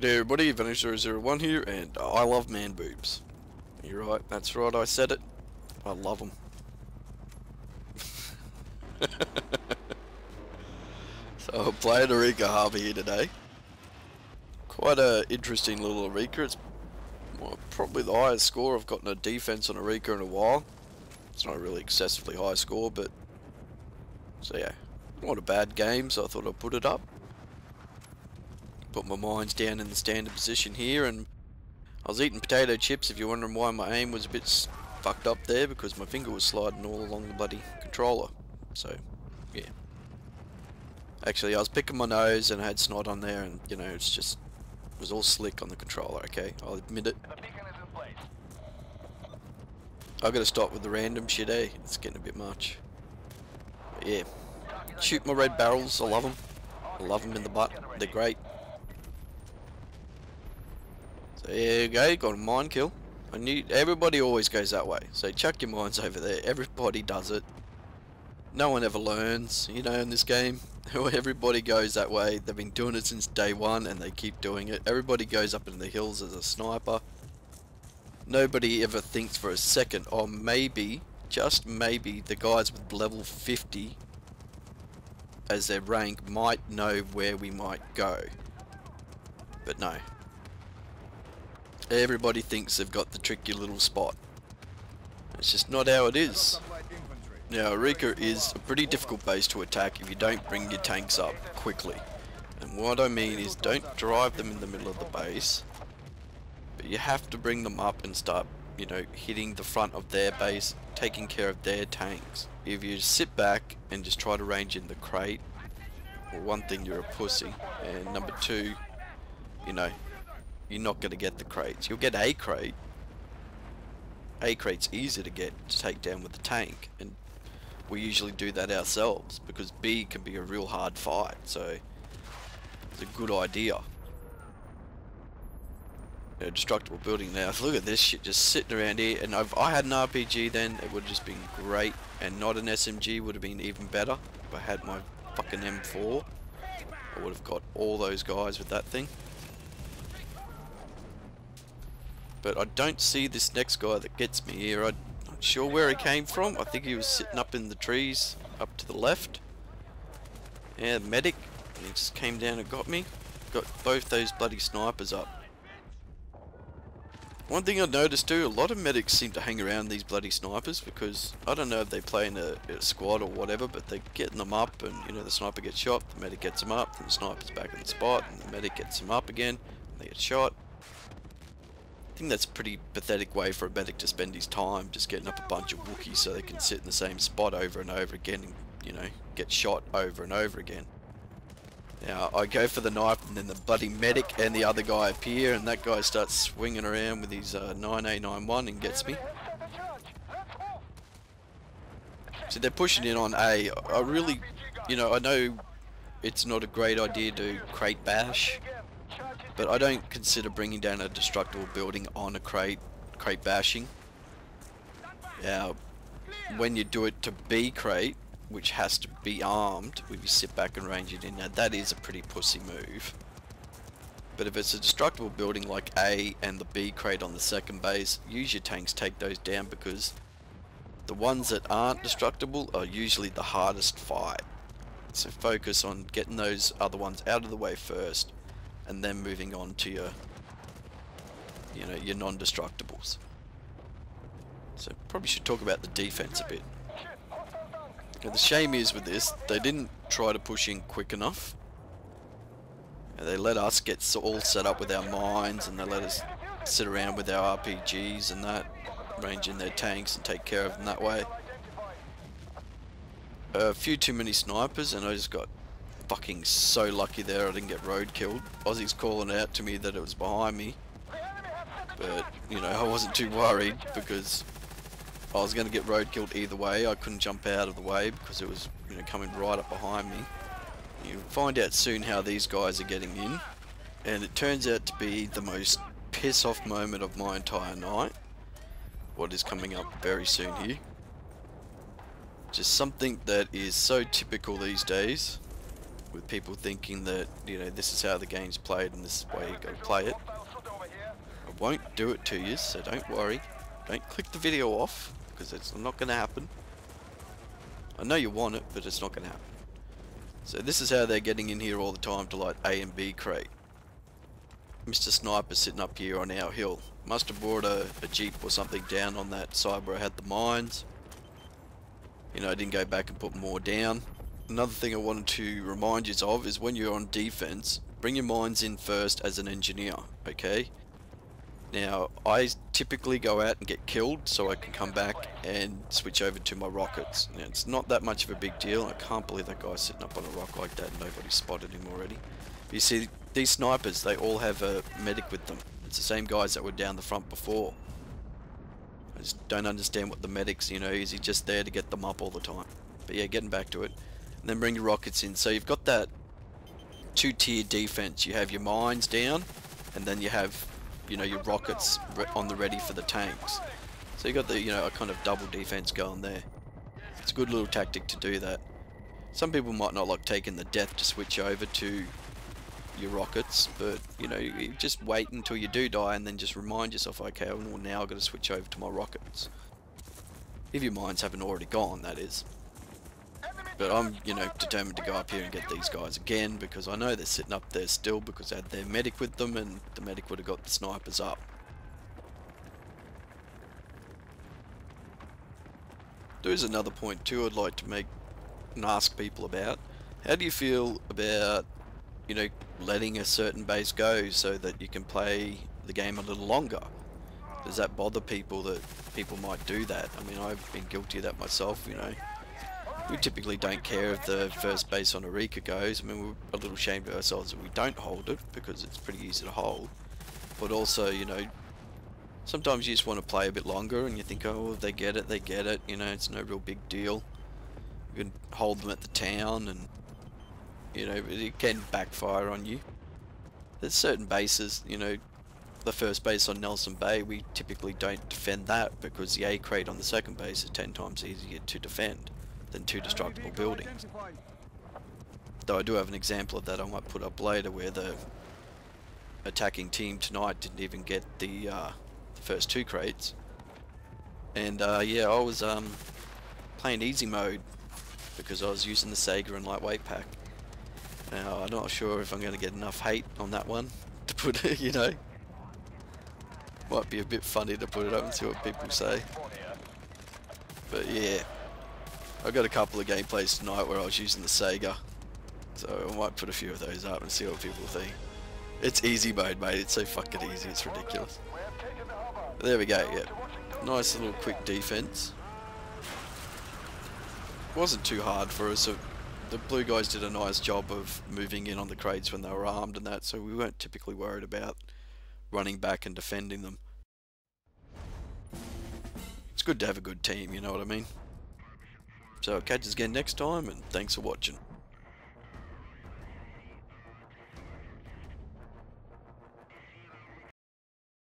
Hey everybody, Vanish001 here, and I love man boobs. You're right, that's right, I said it. I love them. So I'm playing Arica Harbour here today. Quite a interesting little Arica. It's probably the highest score I've gotten a defense on Arica in a while. It's not a really excessively high score, but... So yeah, not a bad game, so I thought I'd put it up. Put my mines down in the standard position here, and I was eating potato chips, if you're wondering why my aim was a bit fucked up there, because my finger was sliding all along the bloody controller. So, yeah. Actually, I was picking my nose and I had snot on there, and, you know, it was all slick on the controller, okay? I'll admit it. I gotta stop with the random shit, eh? It's getting a bit much. But yeah. Shoot my red barrels, I love them. I love them in the butt, they're great. So there you go, got a mine kill. I knew everybody always goes that way, so chuck your mines over there. Everybody does it. No one ever learns, you know, in this game. Everybody goes that way. They've been doing it since day one and they keep doing it. Everybody goes up in the hills as a sniper. Nobody ever thinks for a second, or maybe, just maybe, the guys with level 50 as their rank might know where we might go. But no. Everybody thinks they've got the tricky little spot. It's just not how it is. Now, Arica is a pretty difficult base to attack if you don't bring your tanks up quickly. And what I mean is, don't drive them in the middle of the base, but you have to bring them up and start, you know, hitting the front of their base, taking care of their tanks. If you sit back and just try to range in the crate, well, one thing, you're a pussy, and number two, you know, you're not going to get the crates. You'll get a crate. A crate's easy to get to take down with the tank, and we usually do that ourselves because B can be a real hard fight, so it's a good idea. You know, destructible building now. Look at this shit just sitting around here, and if I had an RPG then it would have just been great, and not an SMG would have been even better. If I had my fucking M4, I would have got all those guys with that thing. But I don't see this next guy that gets me here. I'm not sure where he came from. I think he was sitting up in the trees up to the left. Yeah, the medic. And he just came down and got me. Got both those bloody snipers up. One thing I noticed too, a lot of medics seem to hang around these bloody snipers because I don't know if they play in a squad or whatever, but they're getting them up, and you know, the sniper gets shot, the medic gets him up, and the sniper's back in the spot, and the medic gets him up again, and they get shot. I think that's a pretty pathetic way for a medic to spend his time, just getting up a bunch of Wookiees so they can sit in the same spot over and over again and, you know, get shot over and over again. Now, I go for the knife and then the bloody medic and the other guy appear, and that guy starts swinging around with his 9A91 and gets me. So they're pushing in on A. I really, you know, I know it's not a great idea to crate bash, but I don't consider bringing down a destructible building on a crate bashing. Now, when you do it to B crate, which has to be armed, if you sit back and range it in, now that is a pretty pussy move. But if it's a destructible building like A and the B crate on the second base, use your tanks, take those down, because the ones that aren't destructible are usually the hardest fight. So focus on getting those other ones out of the way first, and then moving on to your, you know, your non-destructibles. So probably should talk about the defense a bit. Now the shame is with this, they didn't try to push in quick enough. And they let us get all set up with our mines, and they let us sit around with our RPGs and that, range in their tanks and take care of them that way. A few too many snipers, and I just got fucking so lucky there I didn't get road killed. Aussie's calling out to me that it was behind me, but you know, I wasn't too worried because I was going to get road killed either way. I couldn't jump out of the way because it was, you know, coming right up behind me. You'll find out soon how these guys are getting in, and it turns out to be the most piss off moment of my entire night. What is coming up very soon here. Just something that is so typical these days. with people thinking that, you know, this is how the game's played and this is the way you gotta play it. I won't do it to you, so don't worry. Don't click the video off, because it's not gonna happen. I know you want it, but it's not gonna happen. So this is how they're getting in here all the time to like A and B crate. Mr. Sniper sitting up here on our hill. Must have brought a jeep or something down on that side where I had the mines. You know, I didn't go back and put more down. Another thing I wanted to remind you of is when you're on defense, bring your mines in first as an engineer, okay? Now, I typically go out and get killed so I can come back and switch over to my rockets. Now, it's not that much of a big deal. I can't believe that guy's sitting up on a rock like that and nobody spotted him already. But you see, these snipers, they all have a medic with them. It's the same guys that were down the front before. I just don't understand what the medic's, you know, is he just there to get them up all the time? But yeah, getting back to it. And then bring your rockets in. So you've got that two-tier defense. You have your mines down, and then you have, you know, your rockets on the ready for the tanks. So you got the, you know, a kind of double defense going there. It's a good little tactic to do that. Some people might not like taking the death to switch over to your rockets, but you know, you just wait until you do die and then just remind yourself, okay, well, now I've got to switch over to my rockets. If your mines haven't already gone, that is. But I'm, you know, determined to go up here and get these guys again, because I know they're sitting up there still because they had their medic with them and the medic would have got the snipers up. There is another point too I'd like to make and ask people about. How do you feel about, you know, letting a certain base go so that you can play the game a little longer? Does that bother people that people might do that? I mean, I've been guilty of that myself, you know. We typically don't care if the first base on Arica goes. I mean, we're a little ashamed of ourselves if we don't hold it, because it's pretty easy to hold. But also, you know, sometimes you just want to play a bit longer and you think, oh, they get it, you know, it's no real big deal. You can hold them at the town and, you know, it can backfire on you. There's certain bases, you know, the first base on Nelson Bay, we typically don't defend that because the A crate on the second base is 10 times easier to defend than two destructible buildings. Though I do have an example of that I might put up later where the attacking team tonight didn't even get the first two crates. And yeah, I was playing easy mode because I was using the Sega and lightweight pack. Now, I'm not sure if I'm going to get enough hate on that one to put it, you know. Might be a bit funny to put it up and see what people say. But yeah, I got a couple of gameplays tonight where I was using the Sega. So I might put a few of those up and see what people think. It's easy mode, mate. It's so fucking easy, it's ridiculous. But there we go, yeah. Nice little quick defense. Wasn't too hard for us. So the blue guys did a nice job of moving in on the crates when they were armed and that, so we weren't typically worried about running back and defending them. It's good to have a good team, you know what I mean? So I'll catch us again next time, and thanks for watching.